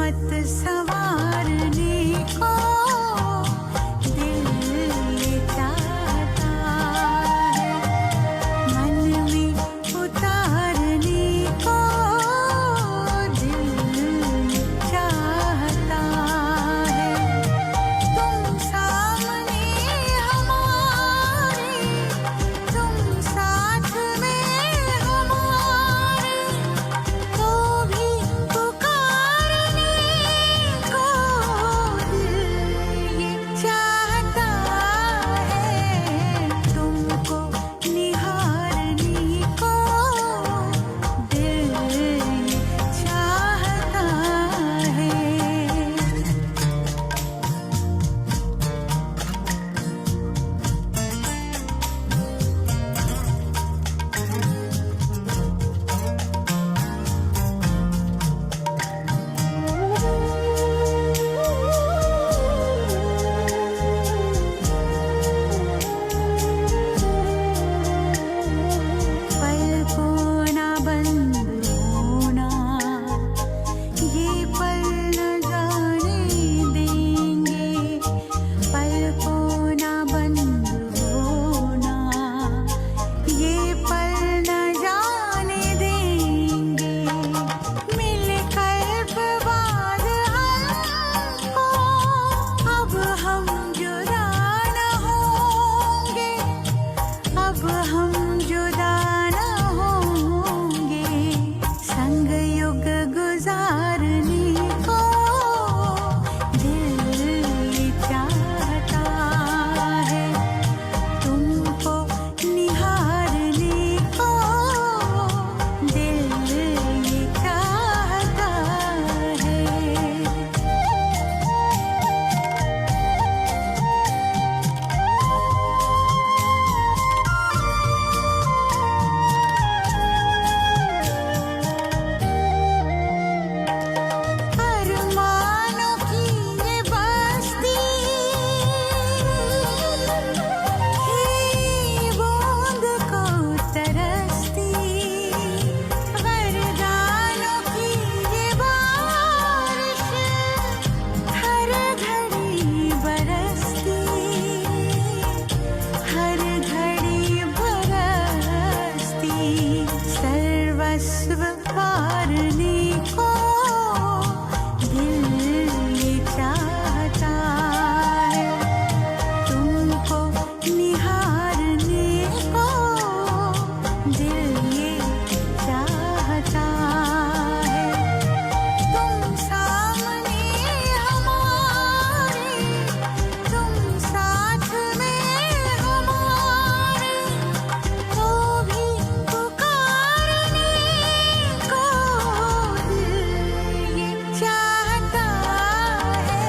किस्मत संवारने को दिल ये चाहता है, मन में उतारने को दिल चाहता है। तुम सामने हमारे, तुम साथ में हमारे, तो भी पुकारने को दिल ये चाहता है। तुमको निहारने को दिल ये चाहता है। पलकों ना बंद होना, ये पल न जाने देंगे। पलकों ना बंद होना, ये पल न जाने देंगे। मिलकर बाद हमको अब हम जुदा न होंगे, अब हम जुदा न होंगे। संग युग गुजारने को दिल ये चाहता है। तुमको निहारने को दिल ये चाहता है। अरमानों की ये बस्ती, ही बूंद को तरसती। वरदानों की ये बारिश, हर घड़ी बरसती, हर घड़ी बरसती। सर्वस्व वारने को दिल ये चाहता है। तुमको निहारने को दिल ये चाहता है। तुम सामने हमारे, तुम साथ में हमारे, तो भी पुकारने को दिल ये चाहता है।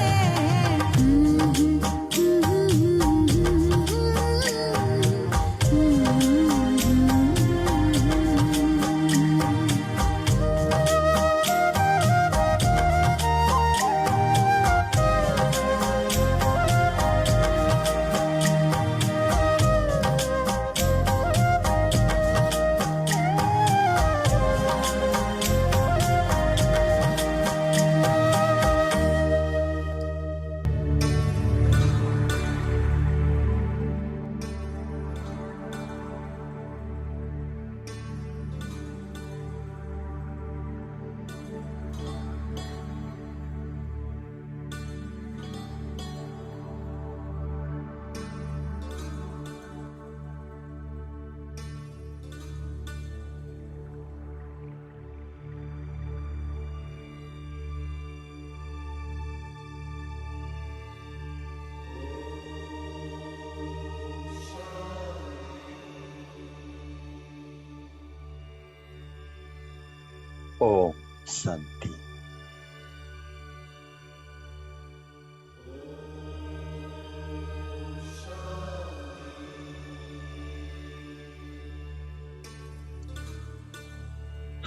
ओम शांति।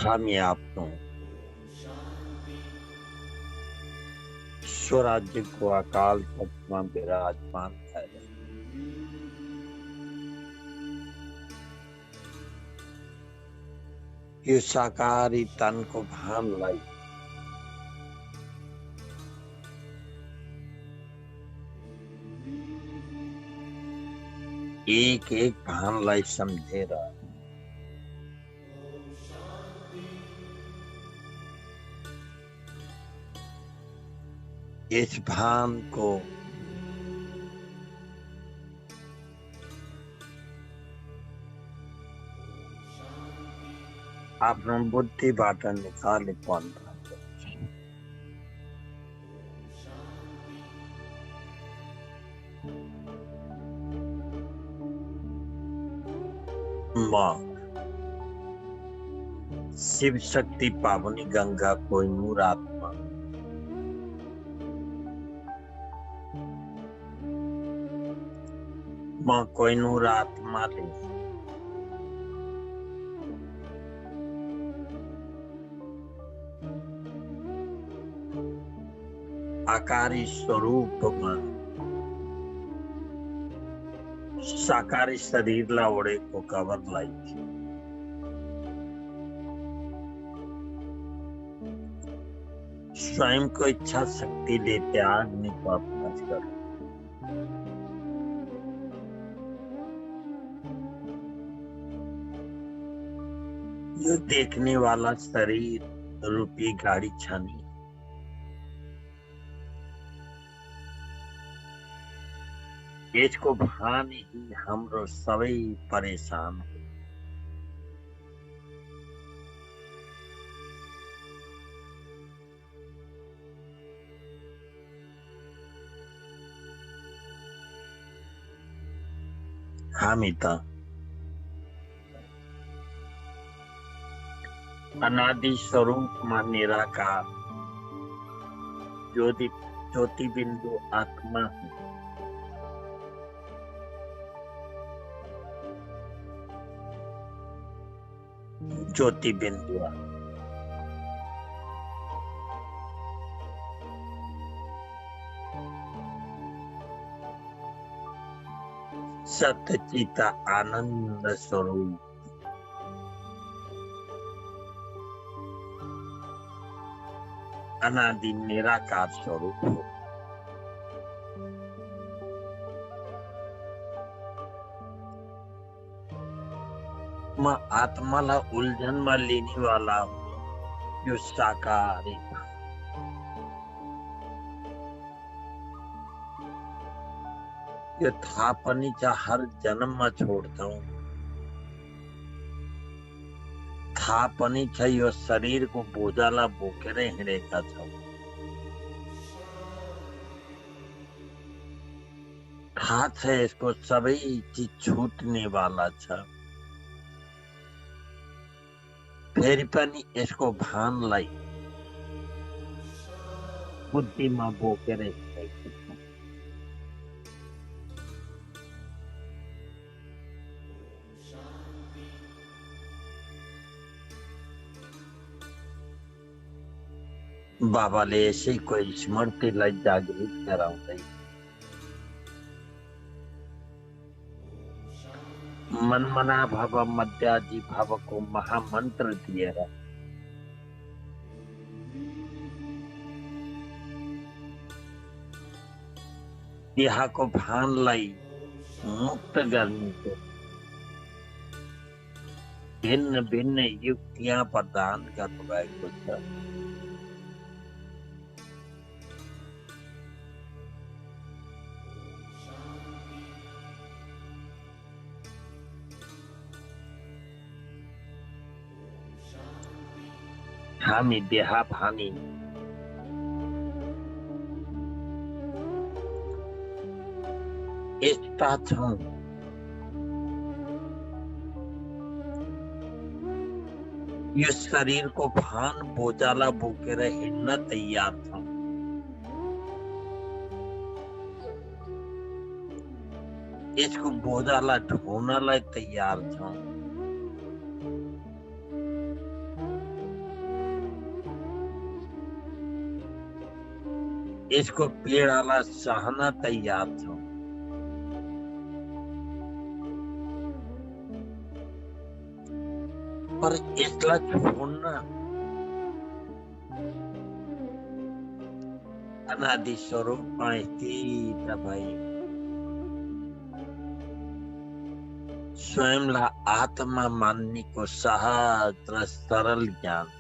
हम आपको स्वराज्य को अकाल तत्व में विराजमान है। ये साकारी तन को भान लाई एक एक भानलाई सम्झेर यस भानको आफ्नो बुद्धिबाट निकाले पर्छ। म शिव शक्ति पावनी गंगा कोहिनूर आत्मा म कोहिनूर आत्माले आकारी स्वरूपमा साकारी शरीरलाई ओढेको कवरलाई स्वयंको इच्छा शक्तिले त्याग्ने प्रयास गर्नु। यो देखने वाला शरीर रूपी गाडी छ नि, यसको भान ही हाम्रो सबै परेशान हो। हामी त अनादि स्वरूपमा निराकार ज्योति बिन्दु आत्मा हूँ। ज्योति बिंदु सत्यचित आनंद स्वरूप अनादि निराकार स्वरूप हो। म आत्मालाई उल्झनमा लिने वाला यो साकार यो थाहा पनि छ हर जन्ममा छोड्छौं। थाहा पनि छ यो शरीरको बोझालाई बोकेर हिँडेका छौं। थाहा छ यसको सबै चीज छुट्ने वाला छ। फेरि पनि यसको भानलाई बुद्धिमा बोकेर हिँडेको छ। बाबाले यसैको स्मृतिलाई जागृत गराउँदै मनमना भव मध्याजी भवको महामन्त्र दिएर यहाँको भानलाई मुक्त गर्नुको भिन्न भिन्न युक्तियाँ प्रदान गर्नुभएको छ। हामी देहाभानी यस्ता छौं यो शरीरको भान बोझालाई बोकेर हिँड्न तयार छौं। यसको बोझालाई ढोनलाई तयार छौं। यसको पीडालाई सहन तयार छौं। पर यसलाई छोड्न अनादि स्वरूपमा स्थित भई स्वयंलाई आत्मा मान्नेको सहज र सरल ज्ञान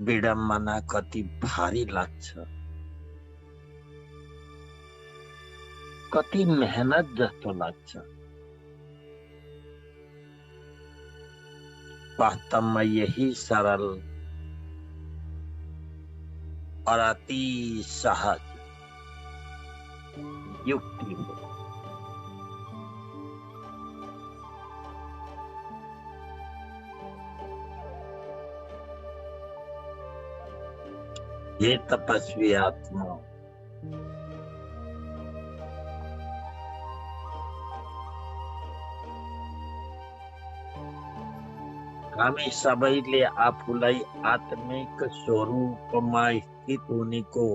विडम्बना कति भारी लाग्छ, कति मेहनत जस्तो लाग्छ। वास्तवमा यही सरल और अति सहज युक्ति हो। हे तपस्वी आत्मा, हामी सबैले आफूलाई आत्मिक स्वरूपमा स्थित हुनेको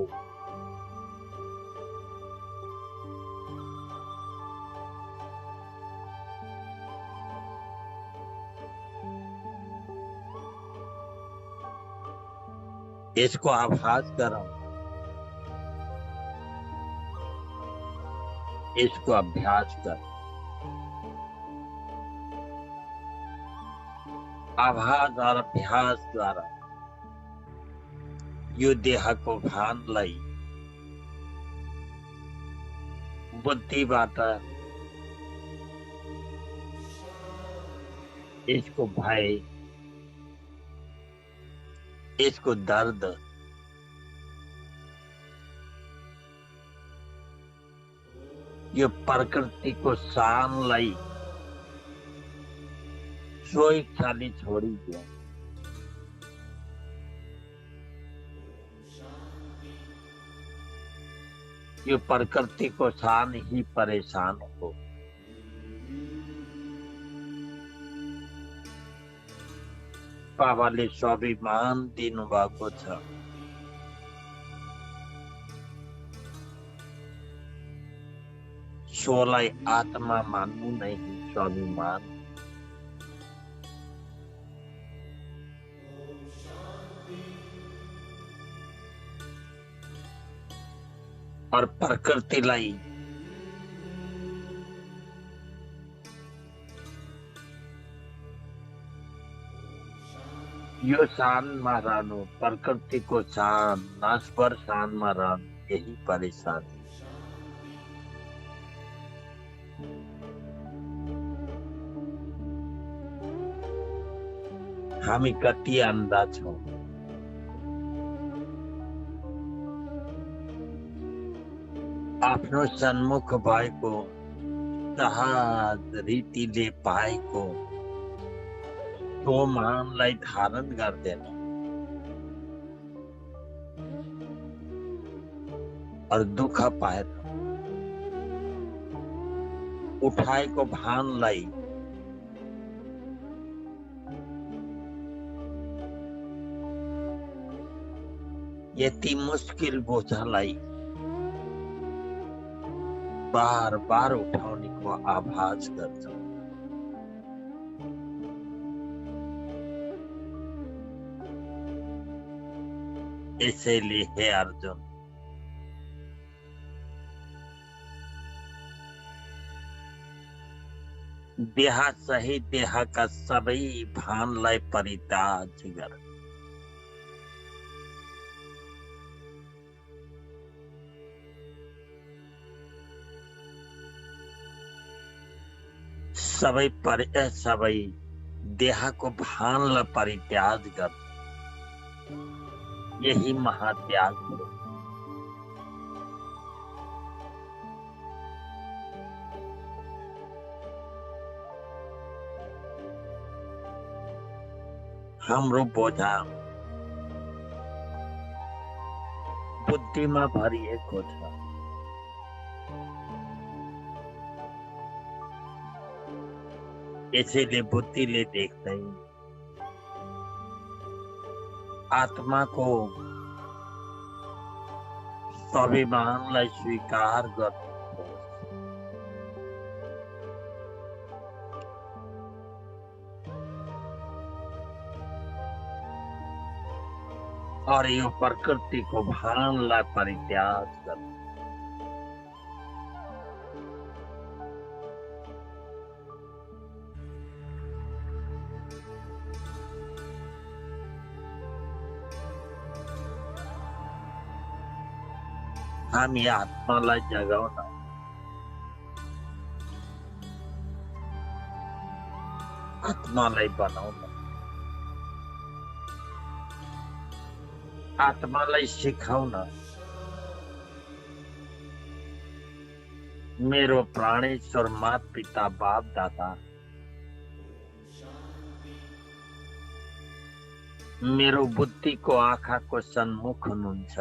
यसको आभास गरौँ, यसको अभ्यास कर। आभास और अभ्यास द्वारा यो देहको भानलाई बुद्धिबाट यसको भय, यसको दर्द, यो प्रकृतिको शानलाई स्वेच्छाले छोडिदियो। यो प्रकृतिको शान ही परेशान हो। बाबाले स्वाभिमान दिनुभएको छ। स्वलाई आत्मा मान्नु नै स्वाभिमान। और प्रकृतिलाई यो शानमा रहनु, प्रकृतिको शान, नाशवर शानमा रहनु, यही परेशानी। हामी कति अन्धा छौं। आफ्नो सन्मुख भएको सहज रीतिले पाएको त्यो मानलाई धारण गर्दैन और दुःख पाएर उठाएको भानलाई यति मुस्किल बोझलाई बार बार उठाउनेको आभास गर्छ। यसैले हे अर्जुन, देह सहित देहका सबै भानलाई परित्याग गर। सबै देहको भानलाई परित्याग गर। यही महात्याग हो। हाम्रो बोझा बुद्धिमा भरिएको छ। यसैले बुद्धिले देख्दै आत्माको स्वाभिमानलाई स्वीकार गर्नु और यो प्रकृतिको भानलाई परित्याग गर्नु। हामी आत्मालाई जगाउन, आत्मालाई बनाउन, आत्मालाई सिकाउन मेरो प्राणेश्वर मात पिता बाप दादा मेरो बुद्धिको आँखाको सन्मुख हुनुहुन्छ।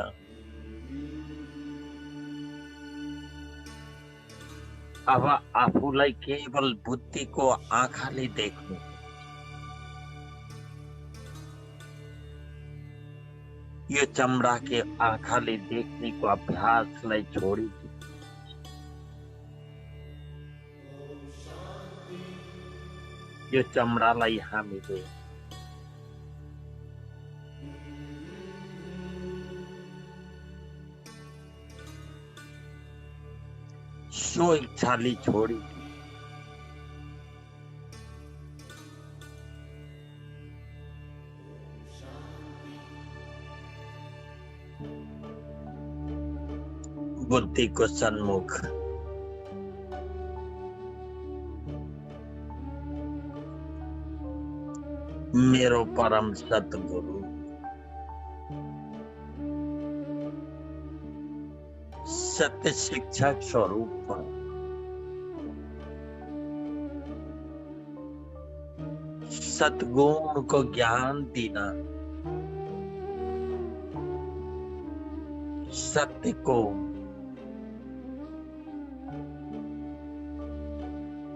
अब आफूलाई केवल बुद्धिको आँखाले देख्नु, यो चमड़ा के आँखाले देख्नेको अभ्यासलाई छोडिदिनु। यो चमड़ालाई हामीले सो इच्छाले छोडिदिनु। बुद्धिको सन्मुख मेरो परम सतगुरु सत्य शिक्षक स्वरूप सद्गुण को ज्ञान देना, सत्य को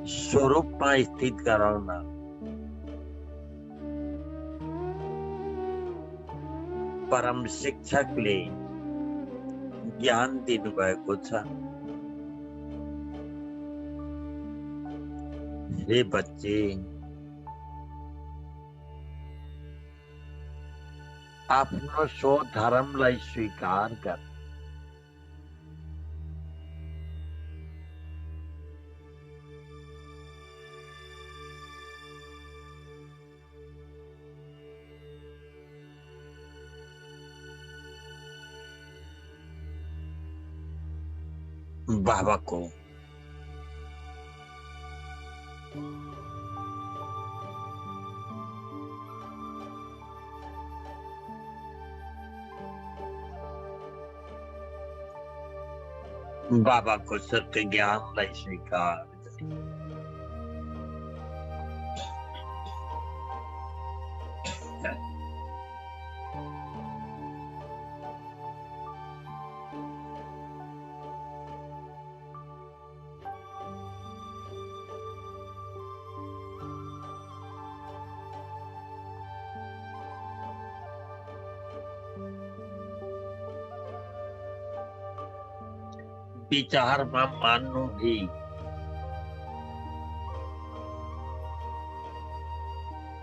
स्वरूप में स्थित कराना, परम शिक्षकले ज्ञान दिनुभएको छ। हे बच्चे, आफ्नो स्वधर्मलाई स्वीकार गर। बाबा को सत्य ज्ञानलाई स्वीकार। विचारमा मान्नु भी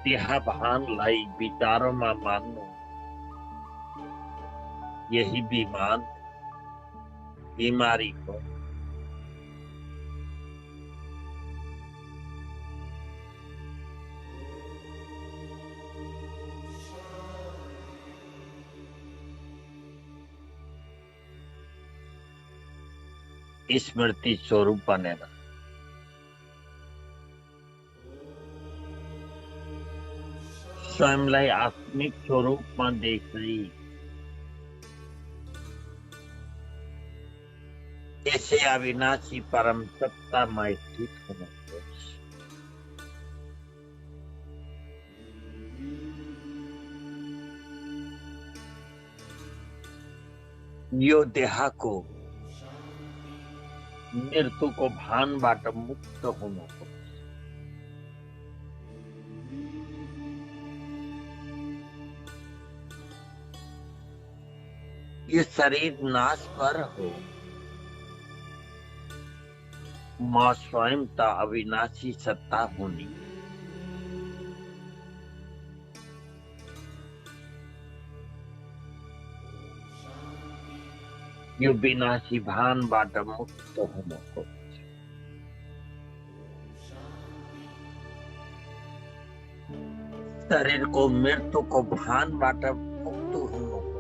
त्यहाँ भानलाई विचारोमा मान्नु, यही बीमारी हो। स्मृति स्वरूप बनेर स्वयंलाई आत्मिक स्वरूपमा देख्दै यसै अविनाशी परम सत्तामा स्थित हुनुहोस्। यो देहको मृत्युको भानबाट मुक्त हुनुहोस्। यो शरीर नाश पर हो, म स्वयं त अविनाशी सत्ता हुने। यो विनाशी भानबाट मुक्त हुनुहोस्। शरीरको मृत्युको भानबाट मुक्त हुनुहोस्।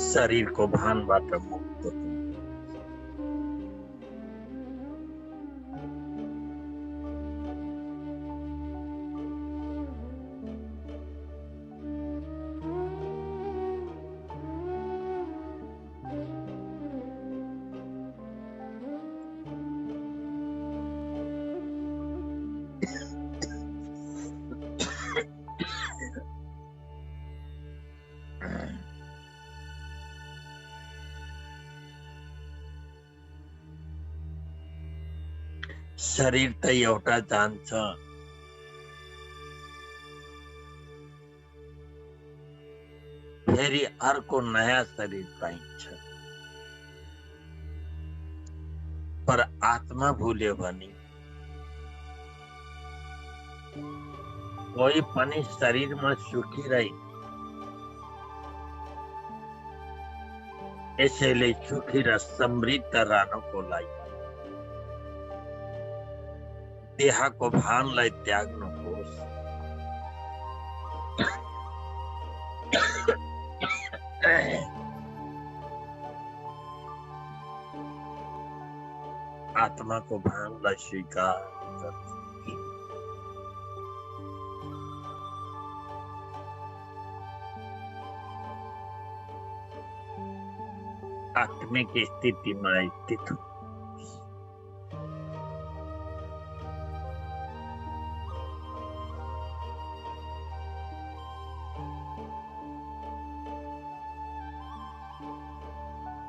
शरीर को भानबाट मुक्त हुनु। शरीर त एउटा जान्छ, फेरि अर्को नयाँ शरीर पाइन्छ। पर आत्मा भुल्यो भने कोही पनि शरीरमा सुखी रहे। यसैले सुखी र समृद्ध रहनको लागि देहको भानलाई त्याग्नुहोस्। आत्माको भानलाई स्वीकार गर्नु। आत्मिक स्थितिमा स्थित हुनु।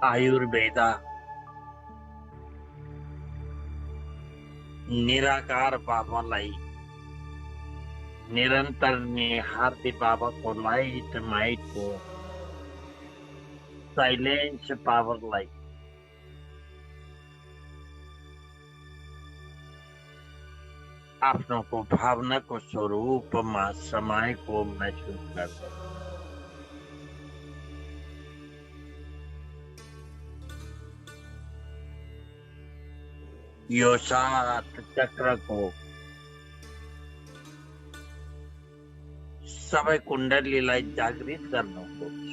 आयुर्वेदा निराकार बाबालाई निरन्तर निहार्दै बाबाको लाइट माइटको साइलेन्स पावरलाई आफ्नोको भावनाको स्वरूपमा समाएको महसुस गर्छ। यो 7 चक्रको सबै कुण्डलीलाई जागृत गर्नुपर्छ।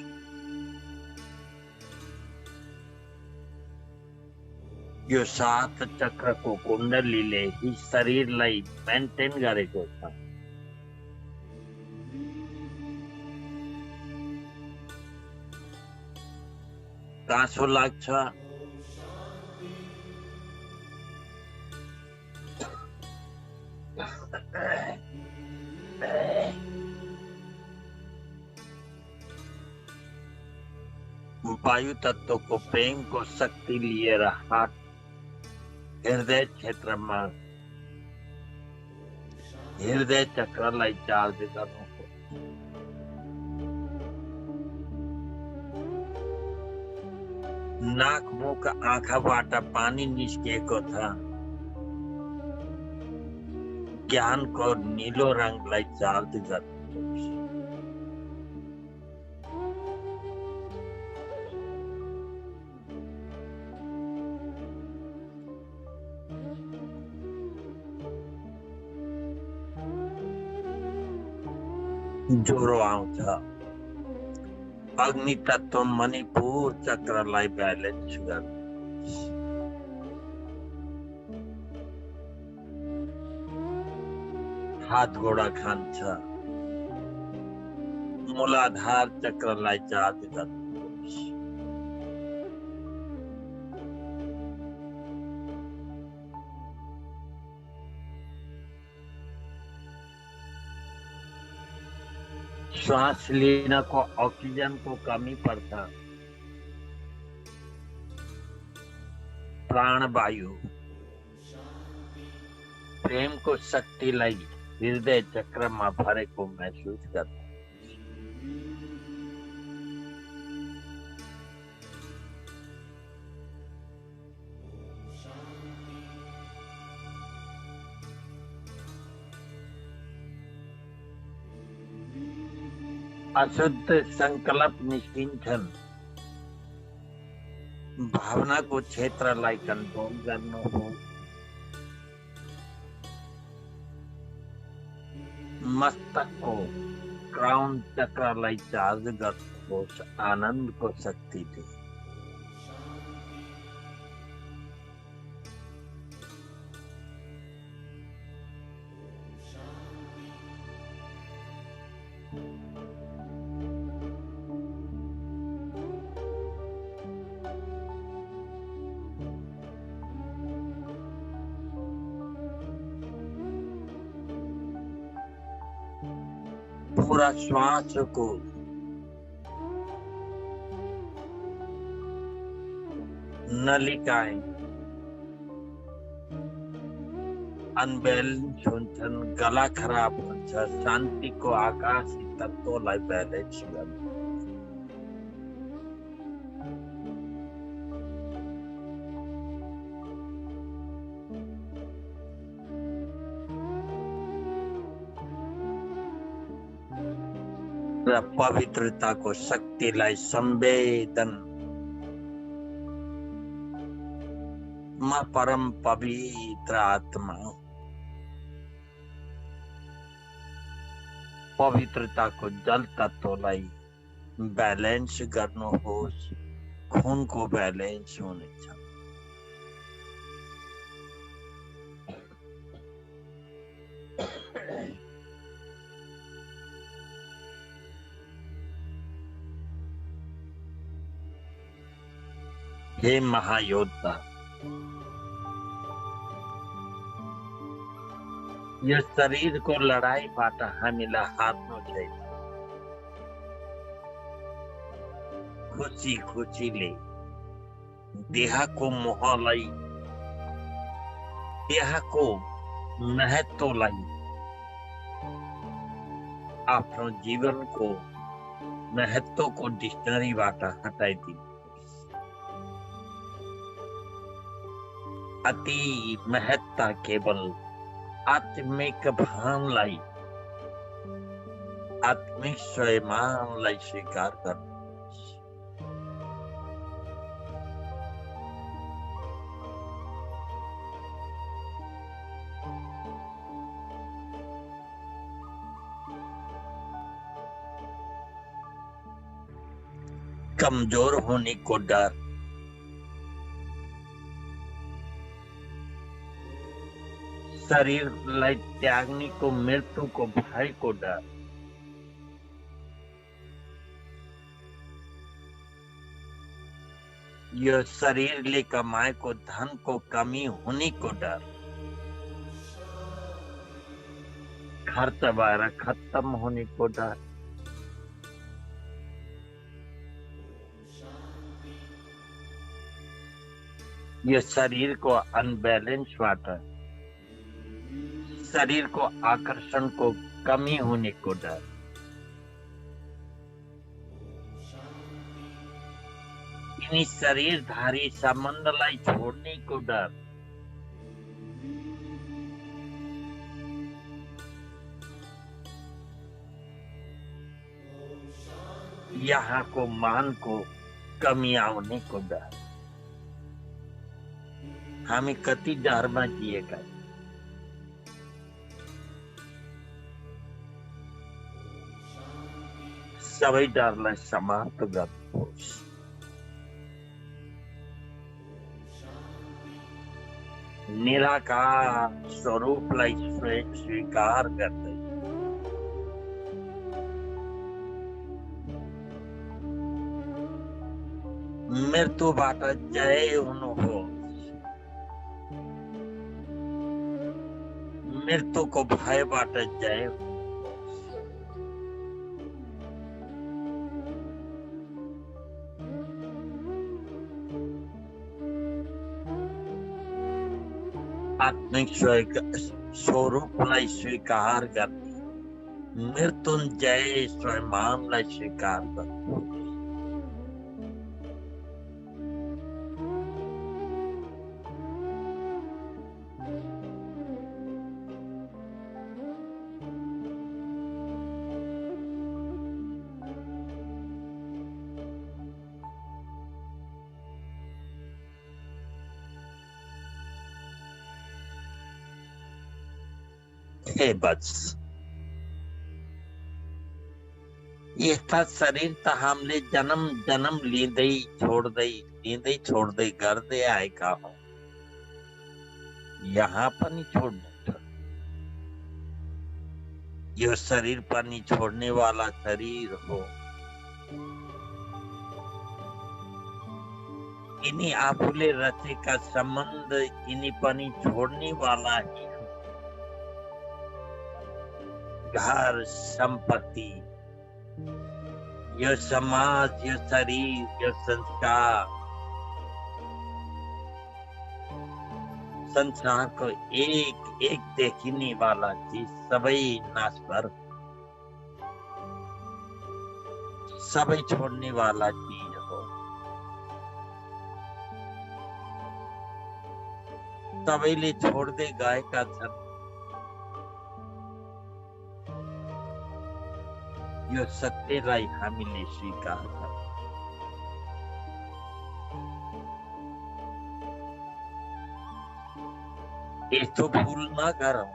यो 7 चक्रको कुण्डलीले ही शरीरलाई मेन्टेन गरेको छ। काँसो लाग्छ, वायु तत्वको प्रेमको शक्ति लिएर हात हृदय क्षेत्रमा हृदय चक्रलाई चार्ज गर्नुपर्छ। नाक मुख आँखाबाट पानी निस्किएको छ। ज्ञानको नीलो रङलाई चार्ज गर्नुपर्छ। ज्वरो आउँछ, अग्नि तत्व मणिपुर चक्रलाई ब्यालेन्स गर्नु। हात गोडा खान्छ, मूलाधार चक्रलाई चार्ज गर्नुपर्छ। श्वास लिनको ऑक्सिजनको कमी पर्छ। प्राणवायु प्रेमको शक्तिलाई हृदय चक्रमा भरेको महसुस गर्छ। अशुद्ध संकल्प निस्किन्छन्। भावनाको क्षेत्रलाई कन्ट्रोल गर्नु हो। मस्तक को क्राउन चक्रलाई चार्ज गर्नुहोस्, आनन्दको शक्तिले। पूरा श्वास को नलिकाएं अनब्यालेन्स हुन्छन्, गला खराब हुन्छ। शान्तिको आकाशी तत्त्वलाई ब्यालेन्स गर्नु। र पवित्रताको शक्तिलाई संवेदन। म परम पवित्र आत्मा हुँ। पवित्रताको जल तत्त्वलाई ब्यालेन्स गर्नुहोस्, खुनको ब्यालेन्स हुनेछ। हे महायोद्धा, यो शरीरको लडाईँबाट हामीलाई हार्नु छैन। खुसी खुसीले देहको मोहलाई, देहको महत्त्वलाई आफ्नो जीवनको महत्त्वको डिक्सनरीबाट हटाइदिनु। अति महत्ता केवल आत्मिक भानलाई, आत्मिक स्वयंलाई स्वीकार गर्नुहोस्। कमजोर होने को डर, शरीरलाई त्याग्नेको मृत्युको भयको डर, यो शरीरले कमाएको धनको कमी हुनेको डर, खर्च भएर खत्तम हुनेको डर, यो शरीरको अनब्यालेन्सबाट, शरीरको आकर्षणको कमी हुनेको डर, यिनी शरीरधारी सम्बन्धलाई छोड्नेको डर, यहाँको मानको कमी आउनेको डर। हामी कति डरमा जिएका छौँ। सबै डरलाई समाप्त गर्नुहोस्। निराकार स्वरूपलाई स्वयं स्वीकार गर्दै मृत्युबाट जय हुनुहोस्। मृत्युको भयबाट जय हुनुहोस्। आत्मिक स्वरूपलाई स्वीकार गर्ने, मृत्युञ्जय स्वयंलाई स्वीकार गर्नु। हे बस, यस्ता शरीर त हामीले जन्म जन्म लिँदै छोड्दै गर्दै आएका हौ। यहाँ पनि छोड्नु छ। यो शरीर पनि छोड्ने वाला शरीर हो। यिनी आफूले रचेका सम्बन्ध यिनी पनि छोड्ने वाला ही हो। घर, सम्पत्ति, यो समाज, यो शरीर, यो संस्कार, संसारको एक एक देखिने वाला चीज सबै नाशवर, सबै छोड्ने वाला चीज हो। सबैले छोड्दै गएका छन्। यो सत्यलाई हामीले स्वीकार गरौँ। यस्तो भूल नगरौँ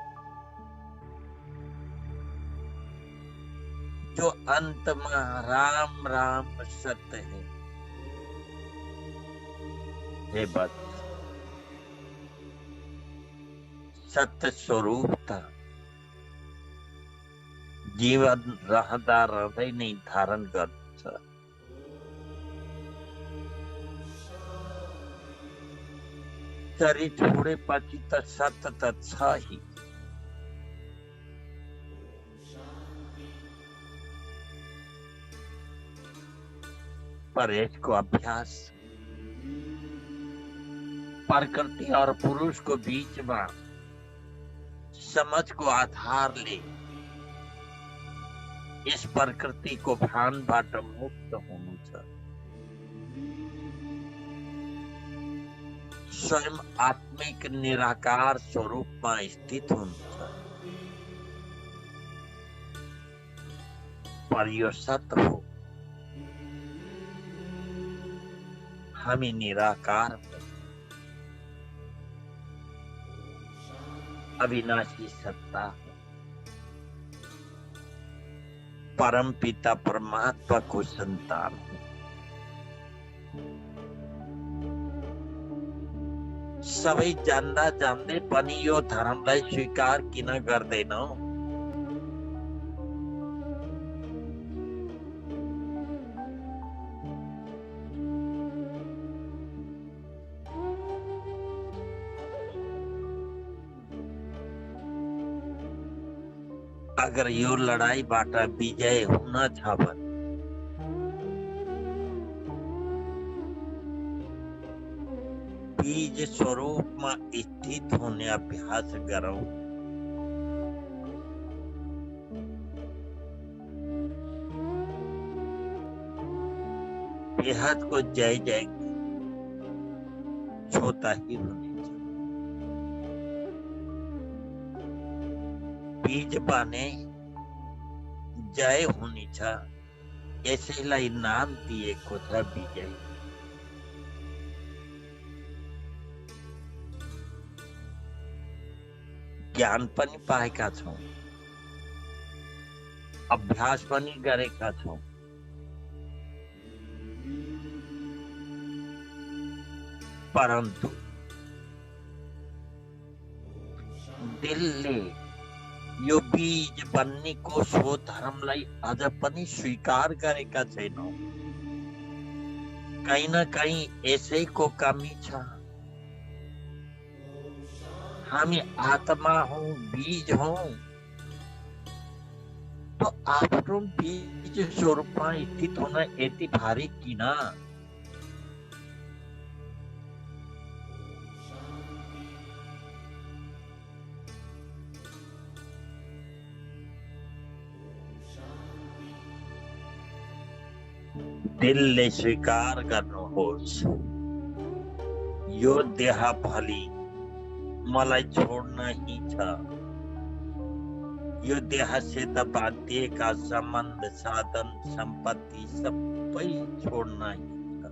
जो अंतमा राम राम सत्य है। हे बस सत्य स्वरूप था। जीवन रहँदा रहँदै नै धारण गर्छ। शरीर छोडेपछि त सत्य त छ ही। पर यसको अभ्यास प्रकृति और पुरुष को बीच में समझ को आधार ले इस प्रकृति को भानबाट मुक्त हुनु छ। स्वयं आत्मिक निराकार स्वरूप में स्थित हुनु छ। पर यो सत्य हो, हामी निराकार हो। अविनाशी सत्ता हो। परम पिता परमात्मा को संतान हो। सबै जान्दा जान्दै पनि यो धर्मलाई स्वीकार किन गर्दैनौ? अगर यो लडाईबाट विजय हुन छ भने बीज स्वरूप में स्थित होने अभ्यास करो। बेहद को जय जय छोटा ही होने चाहिए। बीज पाने जय होनी छ। यसैलाई नाम दिएको छ विजय। ज्ञान पनि पाएका छौं, अभ्यास पनि गरेका छौं। परन्तु दिलले यो बीज बन्नेको सो धर्मलाई अझ पनि स्वीकार गरेका छैनौं। कहीं न कहीं यसैको कमी छ। हामी आत्मा हौं, बीज हौं, तो आफ्नो बीज स्वरूपमा स्थित हुन यति भारी किन? दिलले स्वीकार गर्नुहोस्, यो देह भली मलाई छोड्न ही छ। यो देहसित बाँधिएका सम्बन्ध, साधन, सम्पत्ति सबै छोड्न ही छ।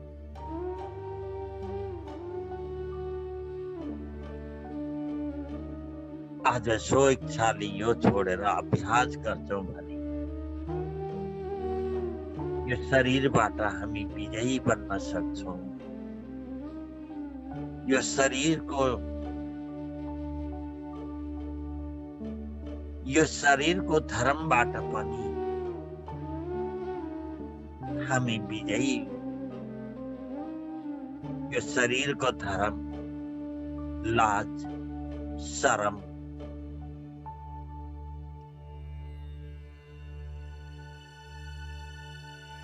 आज सो इच्छाले यो छोडेर अभ्यास गर्छौं भने यो शरीरबाट हामी विजयी बन्न सक्छौँ। यो शरीरको धर्मबाट पनि हामी विजयी। यो शरीरको धर्म लाज, शरम,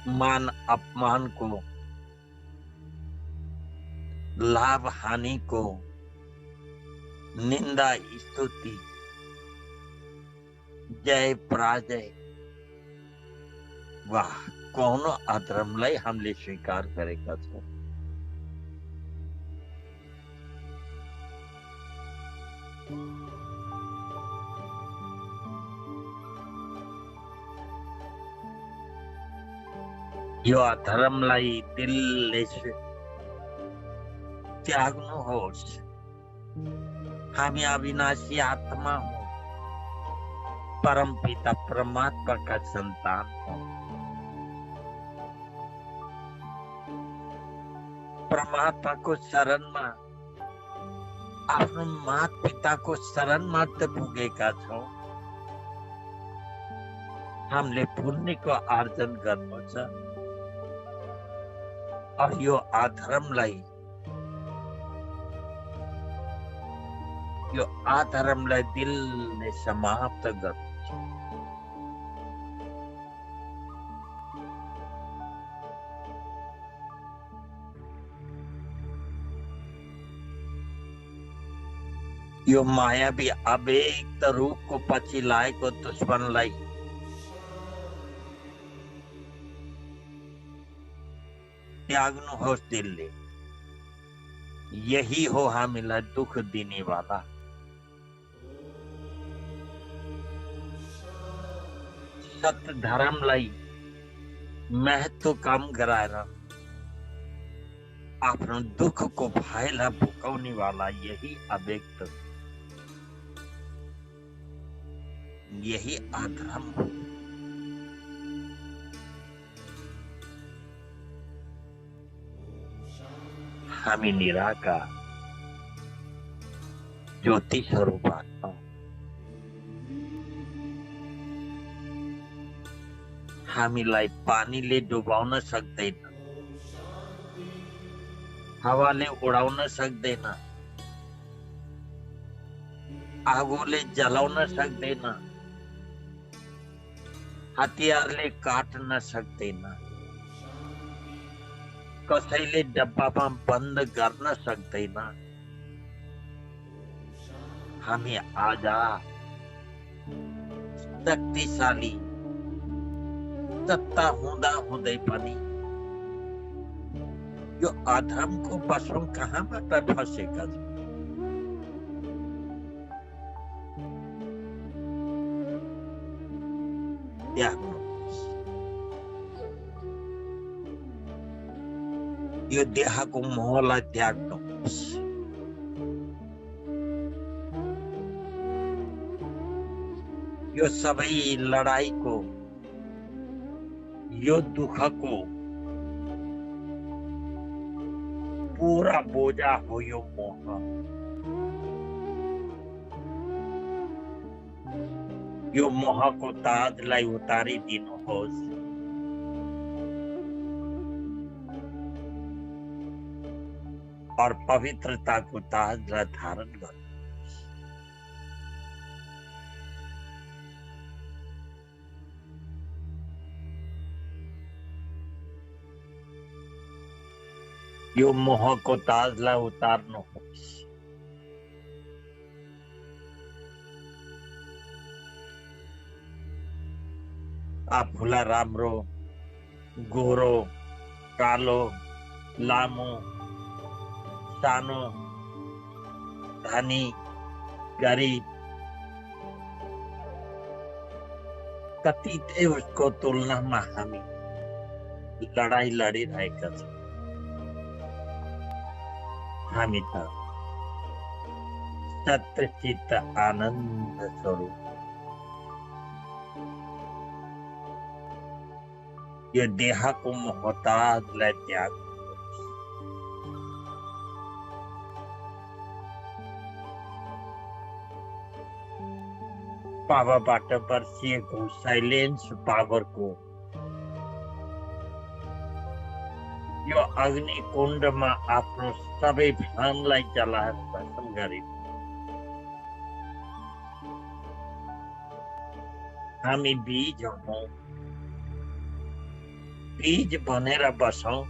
मान अपमान को, लाभ हानि को, निंदा स्तुति, जय पराजय, वाह कौनो अधर्मलाई हामीले स्वीकार गरेका छौँ। यो अधर्मलाई दिलले त्याग्नुहोस्। हामी अविनाशी आत्मा हौं, परम पिता परमात्मा का संतान हौं। परमात्मा को शरणमा, आफ्नो माता पिताको शरणमा त पुगेका छौं। हामीले पुण्यको आर्जन गर्नु छ। और यो अधर्मलाई दिलले समाप्त गर्नु छ। यो मायावी अव्यक्त रूपको पछि लागेको दुश्मनलाई त्याग्नुहोस् दिलले। यही हो हामीलाई दुख दिने वाला। सत्य धर्मलाई महत्व कम गराएर आफ्नो दुखको फाइला भुकाउने वाला यही अव्यक्त, यही अधर्म हो। हामी निराकार ज्योति स्वरूप आत्मा। हामीलाई पानीले डुबाउन सक्दैन, हावाले उडाउन सक्दैन, आगोले जलाउन सक्दैन, हतियारले काट्न सक्दैन, कसैले डब्बामा बन्द गर्न सक्दैन। हामी आजाद, शक्तिशाली, सत्ता हुँदा हुँदै पनि यो अधर्मको बसौं कहाँबाट फँसेका छौं। त्याग्नुहोस्। यो देहको मोहलाई त्याग्नुहोस्। यो सबै लडाईको, यो दुःखको पूरा बोझा हो यो मोह। यो मोहको ताजलाई उतारिदिनुहोस्। और पवित्रताको ताजलाई धारण गर्नुहोस्। यो मोहको ताजलाई उतार्नुहोस्। आफूलाई राम्रो, गोरो, कालो, लामो, सानो, धनी, गरीब, कति थिए उसको तुलनामा हामी लडाई लडिरहेका छौं। हामी त सत्यचित्त आनन्द स्वरूप। यो देहको मोहताजलाई त्याग पावाबाट बर्सिएको साइलेन्स पावरको यो अग्नि कुण्डमा आफ्नो सबै भानलाई जलाएर भस्म गरे। हामी बीज हौं, बीज बनेर बसौं,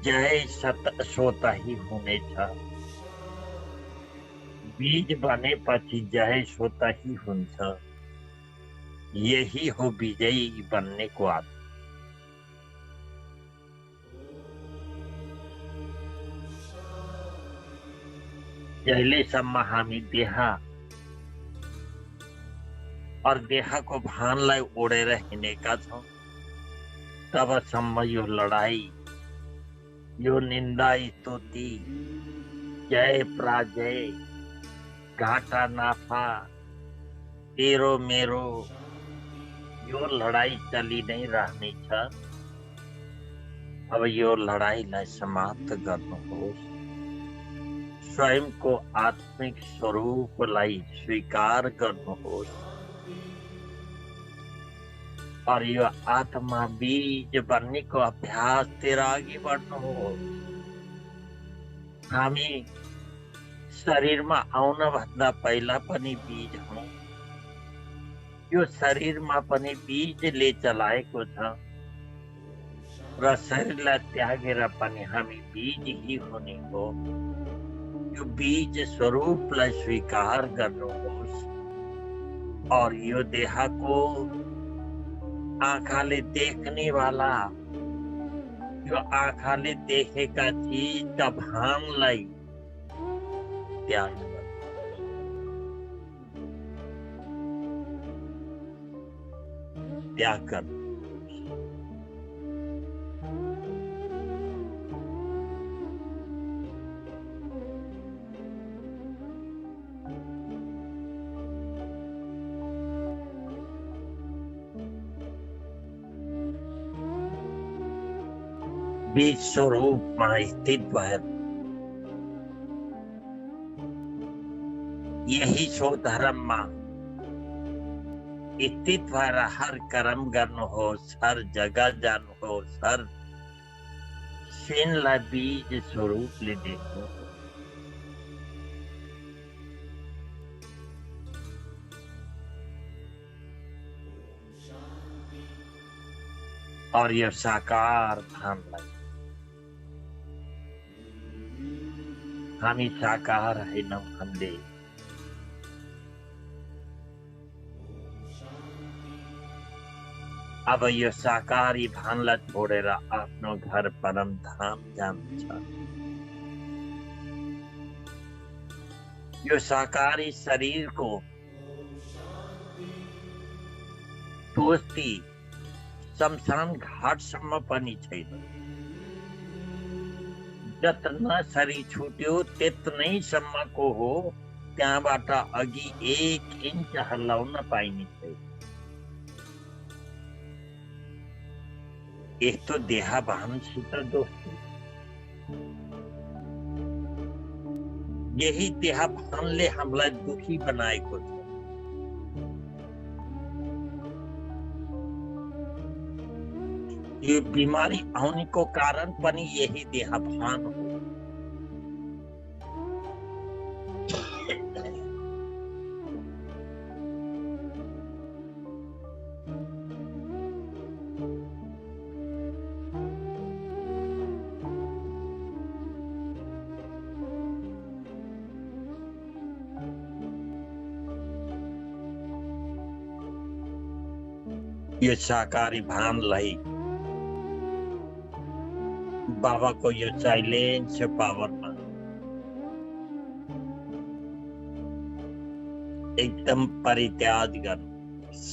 जय सत स्वतः ही हुनेछ। बीज बनेपछि जय स्वतः ही हुन्छ। यही हो विजयी बन्नेको आदत। जहिलेसम्म हामी देह और देहको भानलाई ओढेर हिँडेका छौं, तबसम्म यो लडाई, यो निन्दा स्तुति, जय पराजय, घाटा नाफा, तेरो मेरो, यो लडाई चलि नै रहनेछ। अब यो लडाईलाई समाप्त गर्नुहोस्। स्वयंको आत्मिक स्वरूपलाई स्वीकार गर्नुहोस् और यो आत्मा बीज बन्नेको अभ्यासतिर अघि बढ्नुहोस्। हामी शरीरमा आउन भन्दा पहिला पनि बीज हौं। यो शरीरमा पनि बीजले चलाएको छ र शरीरलाई त्यागेर पनि हामी बीज ही हुने हो। यो बीज स्वरूपलाई स्वीकार गर्नुहोस् और यो देहको आँखाले देख्नेवाला, यो आँखाले देखेका चीजका भानलाई त्याग गर्नुहोस्। त्याग गर्नुहोस्। बीज स्वरूपमा स्थित भएर यही सो धर्ममा स्थित भएर हर कर्म गर्नुहोस्, हर जगह जानुहोस्, हर क्षणलाई बीज स्वरूपले देख्नुहोस्। और यो साकार भानलाई हामी साकार हैनौं भन्दै अब यो साकारी भानलाई छोडेर आफ्नो घर परम धाम जान्छ। यो साकारी शरीरको दोस्ती शमशान घाटसम्म पनि छैन। जतना शरीर छुट्यो त्यतनै सम्मको हो, त्यहाँबाट अघि 1 इन्च हल्लाउन पाइने छैन। यस्तो देहभानसित दोस्ती, यही देहभानले हामीलाई दुखी बनाएको छ। यो बिमारी आउनेको कारण पनि यही देहभान हो। यो साकारी भानलाई बाबाको यो साइलेन्स पावरमा एकदम परित्याग गर्नुहोस्।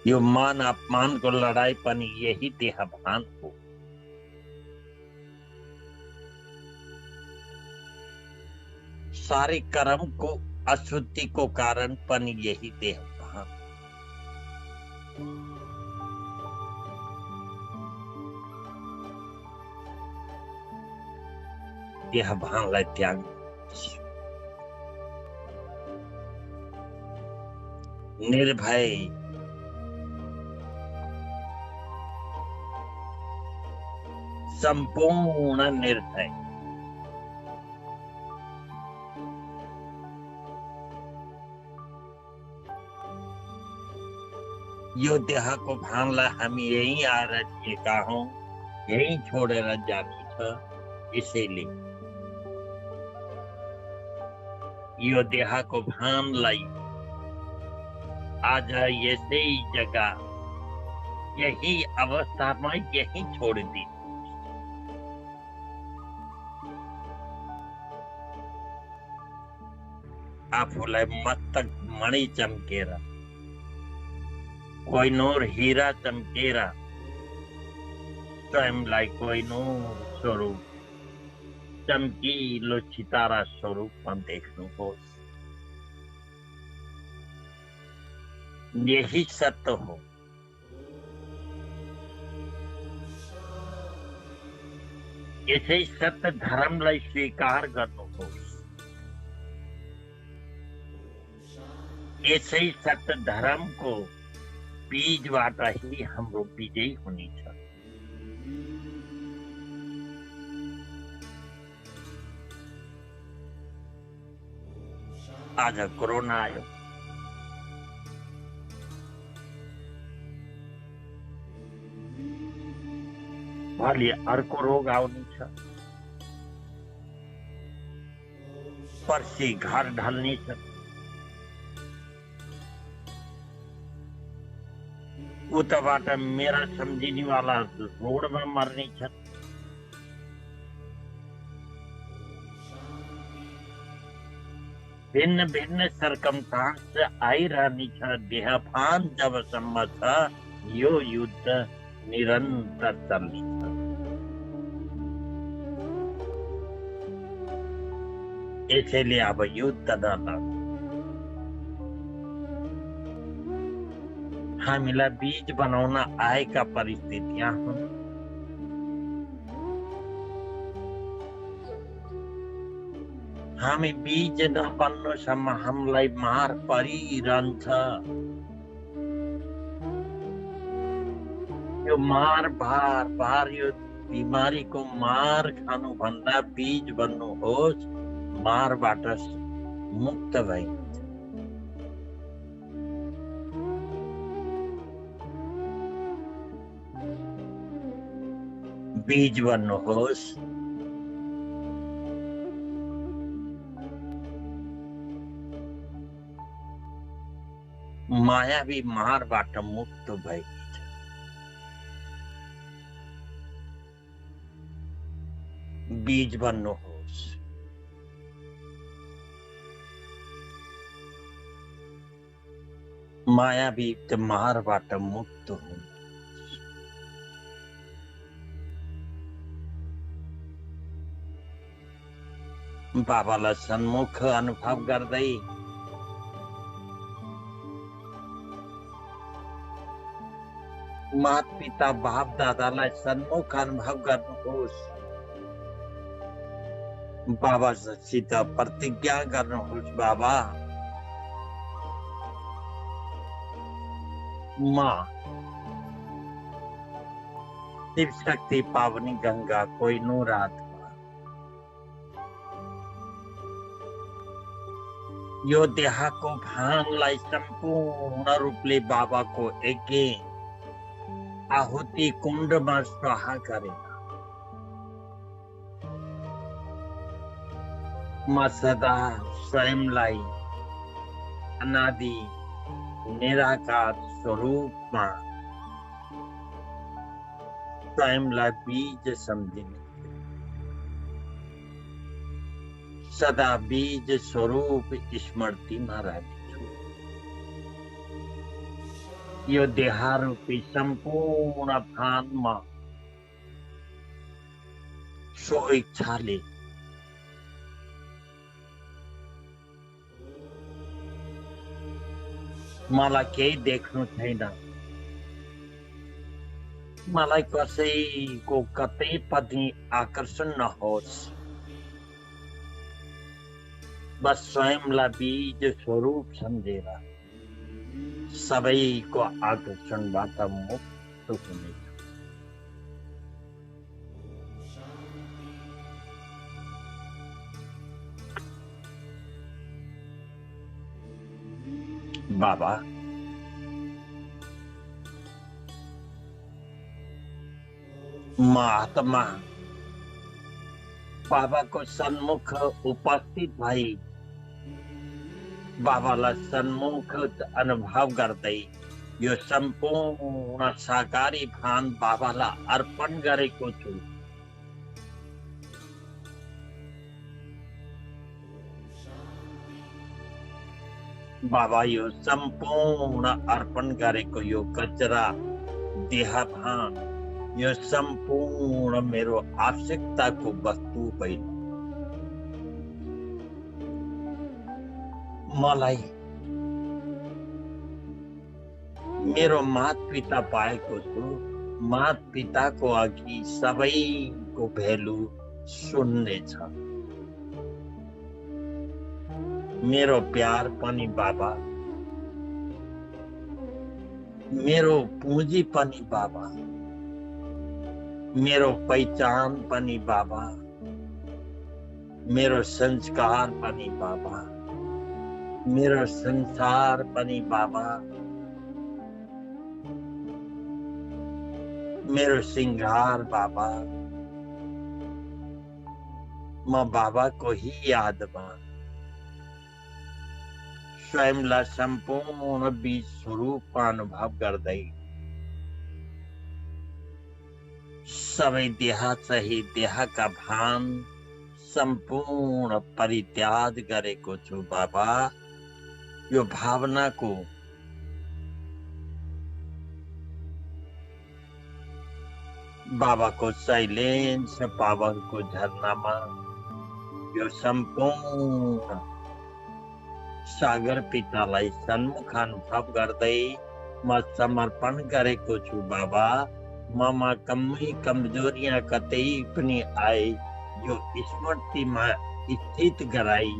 यो मान अपमान को लड़ाई पनि यही देहभान हो। सारे कर्म को अशुद्धि को कारण पनि यही देहभान। देहभानलाई त्याग निर्भय संपूर्ण निर्भय यो देहको भानलाई हामी यही आएर जिएका हौं, यही छोडेर जानु छ। यसैले यो देहको भानलाई आज यसै जग्गा यही अवस्थामा यही छोडिदिनु। आफूलाई मस्तक मणि चम्केर, कोहिनूर हीरा चम्केर स्वयंलाई कोहिनूर स्वरूप चम्किलो सितारा स्वरूपमा देख्नुहोस्। यही सत्य हो। यसै सत्य धर्मलाई स्वीकार गर्नुहोस्। यसै सत्य धर्मको बीजबाट ही हाम्रो विजय हुनेछ। आज कोरोना आयो, भोलि अर्को रोग आउनेछ, पर्सि घर ढल्नेछ, उताबाट मेरा सम्झिनेवाला रोडमा मर्नेछ। भिन्न भिन्न सर्कमस्टान्स आइरहनेछ। देहभान जबसम्म छ यो युद्ध निरन्तर चल्नेछ। यसैले अब युद्ध नलड। हामीलाई बीज बनाउन आएका परिस्थितियां हुन्। हामी बीज नबन्नुसम्म हामीलाई मार परिरहन्छ। यो मार बार बार यो बिमारीको मार खानुभन्दा बीज बन्नुहोस्, मारबाट मुक्त भइन्छ। बीज बन्नुहोस्, मायावी मारबाट मुक्त भइन्छ। बीज बन्नुहोस्, मायावी मारबाट मुक्त हुनु। बाबालाई सन्मुख अनुभव गर्दै माता पिता बाप दादालाई सन्मुख अनुभव गर्नुहोस्। बाबासित प्रतिज्ञा गर्नुहोस्, बाबा म शिव शक्ति पावनी गंगा कोहिनूर आत्मा यो देहको भानलाई सम्पूर्ण रूपले बाबाको यज्ञ आहुति कुण्डमा स्वाहा गरेर म सदा स्वयंलाई अनादि निराकार स्वरूपमा स्वयंलाई बीज सम्झिने, सदा बीज स्वरूप स्मृतिमा रहनेछु। यो देहारूपी सम्पूर्ण भानमा सो इच्छाले मलाई केही देख्नु छैन, मलाई कसैको कतै पनि आकर्षण नहोस्, बस स्वयंलाई बीज स्वरूप सम्झेर सबैको आकर्षणबाट मुक्त हुने। बाबा महात्मा बाबाको सन्मुख उपस्थित भई बाबालाई सन्मुख अनुभव गर्दै यो सम्पूर्ण साकारी भान बाबालाई अर्पण गरेको छु। बाबा यो सम्पूर्ण अर्पण गरेको यो कचरा देहभान यो सम्पूर्ण मेरो आवश्यकताको वस्तु होइन। मलाई मेरो माता-पिता पाएको छु, माता-पिताको अघि सबैको भेल्यु शून्य छ। मेरो प्यार पनि बाबा, मेरो पुँजी पनि बाबा, मेरो पहिचान पनि बाबा, मेरो संस्कार पनि बाबा, मेरो संसार पनि बाबा, मेरो सिंगार बाबा। म बाबाको ही यादमा स्वयंलाई सम्पूर्ण बीज स्वरूप अनुभव गर्दै सबै देह सहित देहका भान सम्पूर्ण परित्याग गरेको छु। बाबा यो भावनाको बाबाको साइलेन्स पावरको झरनामा यो सम्पूर्ण सागर पितालाई सन्मुख अनुभव गर्दै म समर्पण गरेको छु। बाबा ममा कमी कमजोरियां कतै पनि आए यो स्मृतिमा स्थित गराई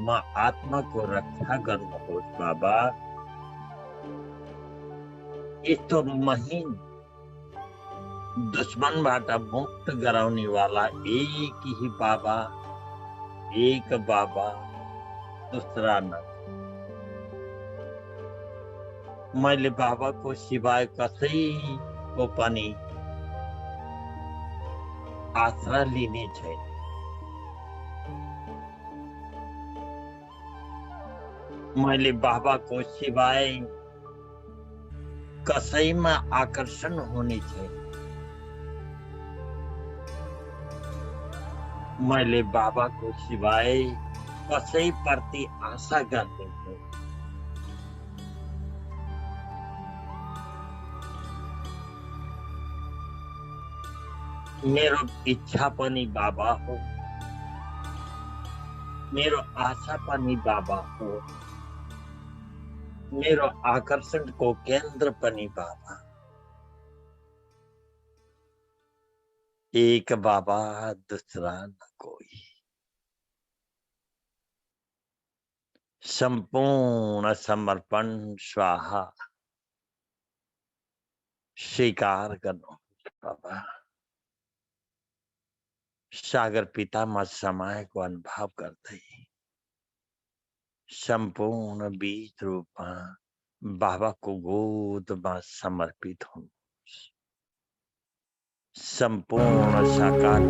म आत्माको रक्षा गर्नुहोस्। बाबा यस्तो महीन दुश्मनबाट मुक्त गराउने वाला एक ही बाबा, एक बाबा, दूसरा न। मैले बाबाको सिवाय कसैको पनि आश्रय लिने छैन। मैले बाबाको सिवाय कसैमा आकर्षण हुने छैन। मैले बाबाको सिवाय कसै प्रति आशा गर्ने छैन। मेरो इच्छा पनि बाबा हो, मेरो आशा पनि बाबा हो, मेरो आकर्षणको केन्द्र पनि बाबा। एक बाबा, दूसरा न कोई। संपूर्ण समर्पण स्वाहा स्वीकार गर्नु बाबा। सागर पितामा समाएको अनुभव गर्दै सम्पूर्ण बीज रूपमा बाबाको गोदमा समर्पित हुनुहोस्। सम्पूर्ण साकार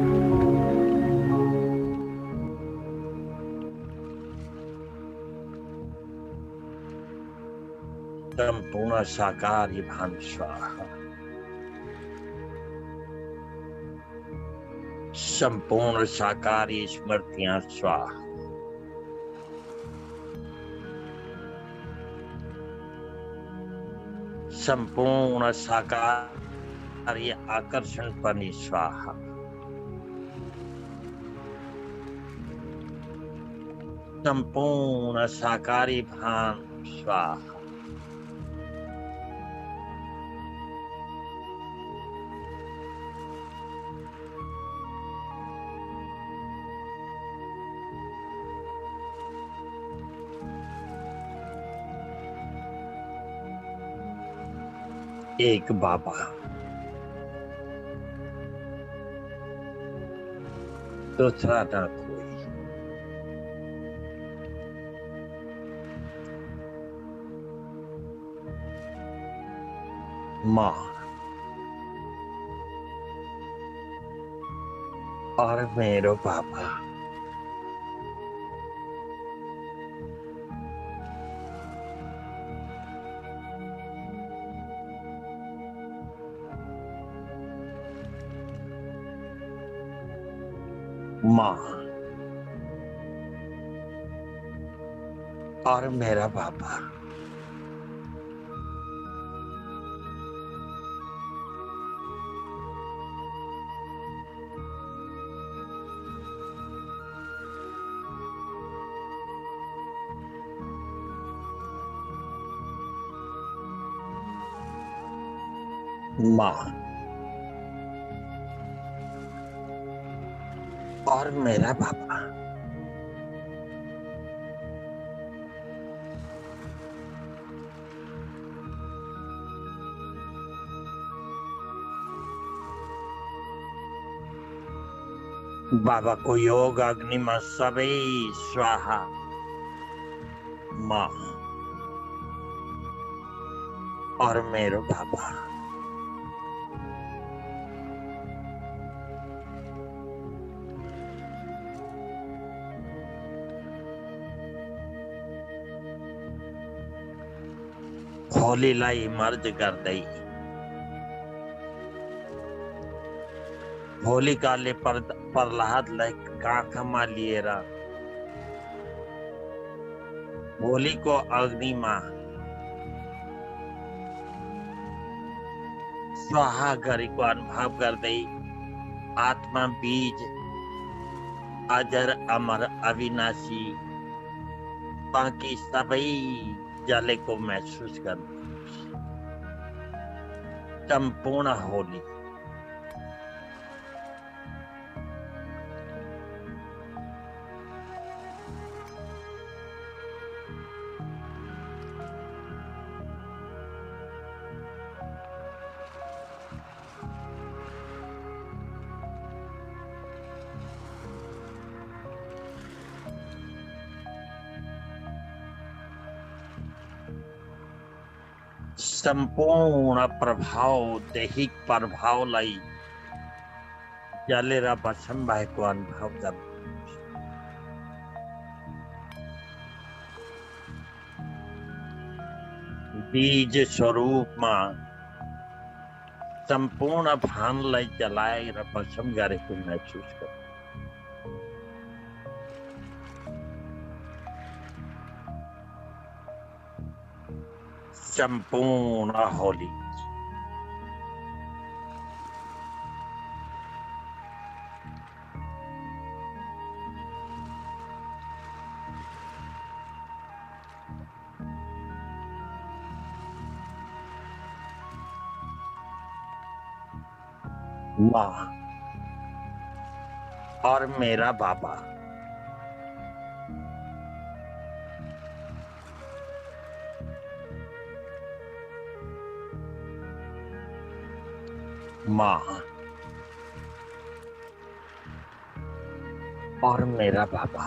संपूर्ण साकारी भान स्वाहा। संपूर्ण साकारी स्मृतियां स्वाहा। संपूर्ण साकारी आकर्षण पनि स्वाहा। संपूर्ण साकारी भान स्वाहा। एक बाबा, दूसरा ना कोई। माँ और मेरो बाबा। माँ और मेरा बाबा। माँ और मेरा बाबा। बाबा को योग अग्नि में सबै स्वाहा। माँ और मेरो बाबा। होलीलाई मर्ज गर्दै होलिकाले प्रहलादलाई काखमा लिएर होलीको अग्निमा स्वाहा गरेको अनुभव गर्दै आत्मा बीज अजर अमर अविनाशी बाँकी सबै जलेको महसुस गर्नुहोस्। सम्पूर्ण होली सम्पूर्ण प्रभाव दैहिक प्रभावलाई जलेर भस्म भएको अनुभव गर्नुहोस्। बीज स्वरूपमा सम्पूर्ण भानलाई जलाएर भस्म गरेको महसुस गर्नुहोस्। संपूर्ण होली माँ और मेरा बाबा। माँ और मेरा बाबा।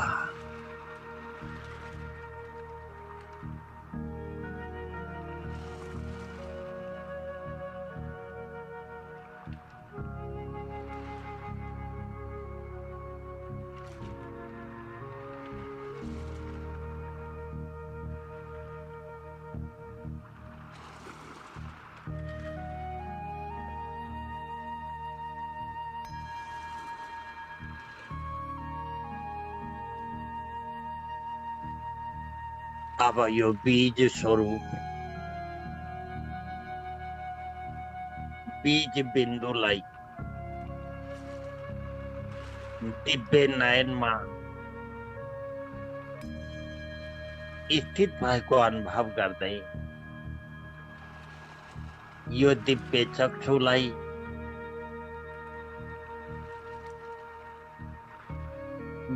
अब यो बीज स्वरूप बीज बिन्दुलाई दिव्य नयनमा स्थित भएको अनुभव गर्दै यो दिव्य चक्षुलाई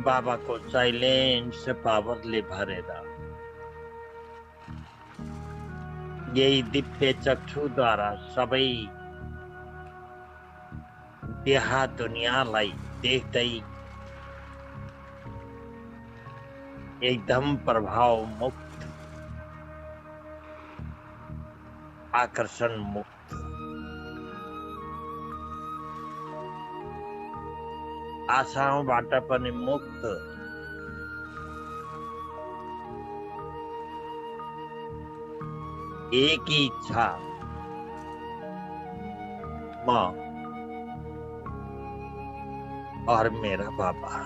बाबाको साइलेन्स पावरले भरेर यही दिव्य चक्षुद्वारा सबै देहा दुनियाँलाई देख्दै एकदम प्रभाव मुक्त, आकर्षण मुक्त, आशाबाट पनि मुक्त, एक ही इच्छा, माँ और मेरा बाबा।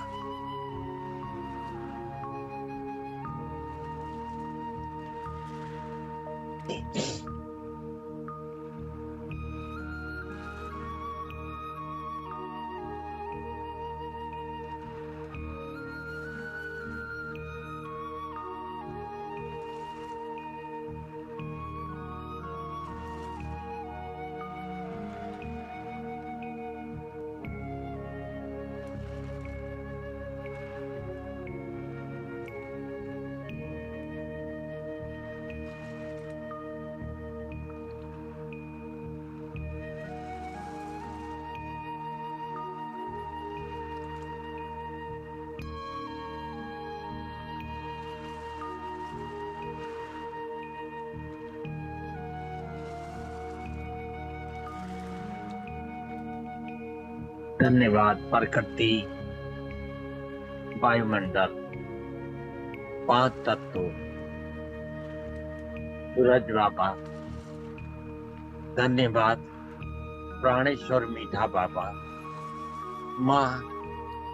धन्यवाद प्रकृति, वायुमंडल, 5 तत्व, सूरज बाबा, धन्यवाद प्राणेश्वर मीठा बाबा, माँ